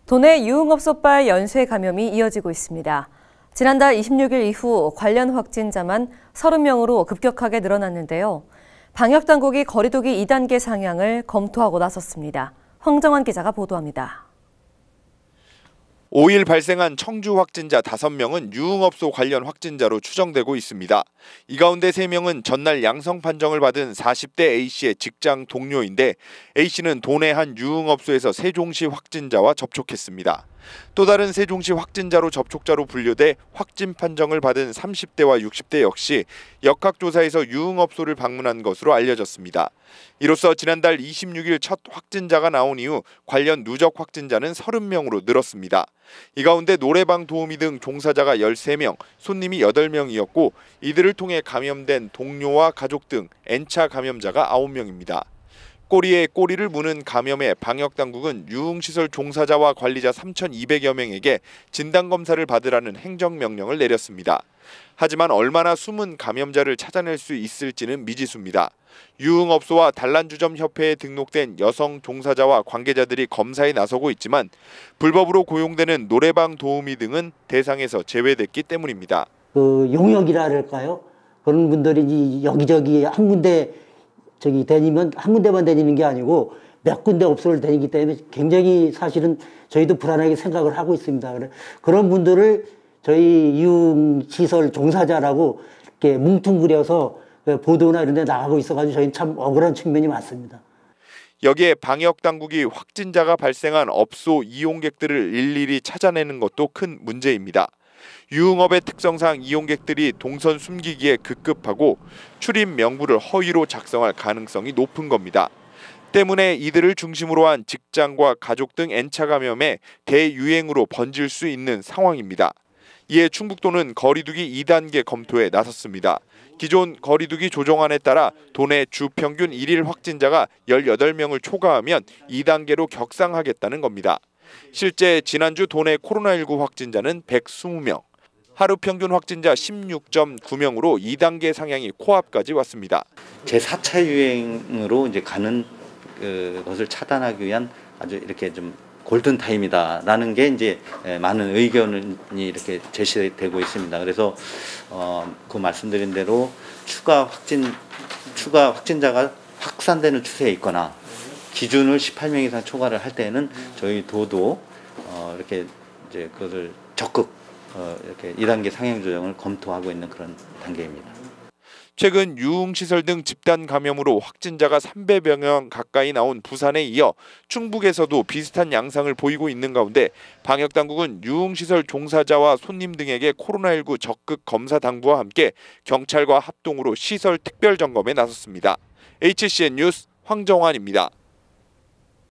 도내 유흥업소발 연쇄 감염이 이어지고 있습니다. 지난달 26일 이후 관련 확진자만 30명으로 급격하게 늘어났는데요. 방역당국이 거리두기 2단계 상향을 검토하고 나섰습니다. 황정환 기자가 보도합니다. 5일 발생한 청주 확진자 5명은 유흥업소 관련 확진자로 추정되고 있습니다. 이 가운데 3명은 전날 양성 판정을 받은 40대 A씨의 직장 동료인데 A씨는 도내 한 유흥업소에서 세종시 확진자와 접촉했습니다. 또 다른 세종시 확진자로 접촉자로 분류돼 확진 판정을 받은 30대와 60대 역시 역학조사에서 유흥업소를 방문한 것으로 알려졌습니다. 이로써 지난달 26일 첫 확진자가 나온 이후 관련 누적 확진자는 30명으로 늘었습니다. 이 가운데 노래방 도우미 등 종사자가 13명, 손님이 8명이었고 이들을 통해 감염된 동료와 가족 등 N차 감염자가 9명입니다. 꼬리에 꼬리를 무는 감염에 방역당국은 유흥시설 종사자와 관리자 3,200여 명에게 진단검사를 받으라는 행정명령을 내렸습니다. 하지만 얼마나 숨은 감염자를 찾아낼 수 있을지는 미지수입니다. 유흥업소와 단란주점협회에 등록된 여성 종사자와 관계자들이 검사에 나서고 있지만 불법으로 고용되는 노래방 도우미 등은 대상에서 제외됐기 때문입니다. 용역이랄까요? 그런 분들이 여기저기 한 군데 다니면 한 군데만 다니는 게 아니고 몇 군데 업소를 다니기 때문에 굉장히 사실은 저희도 불안하게 생각을 하고 있습니다. 그런 분들을 저희 유흥시설 종사자라고 이렇게 뭉뚱그려서 보도나 이런 데 나가고 있어가지고 저희는 참 억울한 측면이 많습니다. 여기에 방역당국이 확진자가 발생한 업소 이용객들을 일일이 찾아내는 것도 큰 문제입니다. 유흥업의 특성상 이용객들이 동선 숨기기에 급급하고 출입 명부를 허위로 작성할 가능성이 높은 겁니다. 때문에 이들을 중심으로 한 직장과 가족 등 N차 감염에 대유행으로 번질 수 있는 상황입니다. 이에 충북도는 거리두기 2단계 검토에 나섰습니다. 기존 거리두기 조정안에 따라 도내 주 평균 1일 확진자가 18명을 초과하면 2단계로 격상하겠다는 겁니다. 실제 지난주 도내 코로나19 확진자는 120명, 하루 평균 확진자 16.9명으로 2단계 상향이 코앞까지 왔습니다. 제4차 유행으로 이제 가는 것을 차단하기 위한 아주 이렇게 좀 골든 타임이다라는 게 이제 많은 의견이 이렇게 제시되고 있습니다. 그래서 그 말씀드린 대로 추가 확진자가 확산되는 추세에 있거나 기준을 18명 이상 초과를 할 때는 저희 도도 이렇게 이제 그것을 적극 이렇게 2단계 상향 조정을 검토하고 있는 그런 단계입니다. 최근 유흥시설 등 집단 감염으로 확진자가 300여 명 가까이 나온 부산에 이어 충북에서도 비슷한 양상을 보이고 있는 가운데 방역당국은 유흥시설 종사자와 손님 등에게 코로나19 적극 검사 당부와 함께 경찰과 합동으로 시설 특별 점검에 나섰습니다. HCN 뉴스 황정환입니다.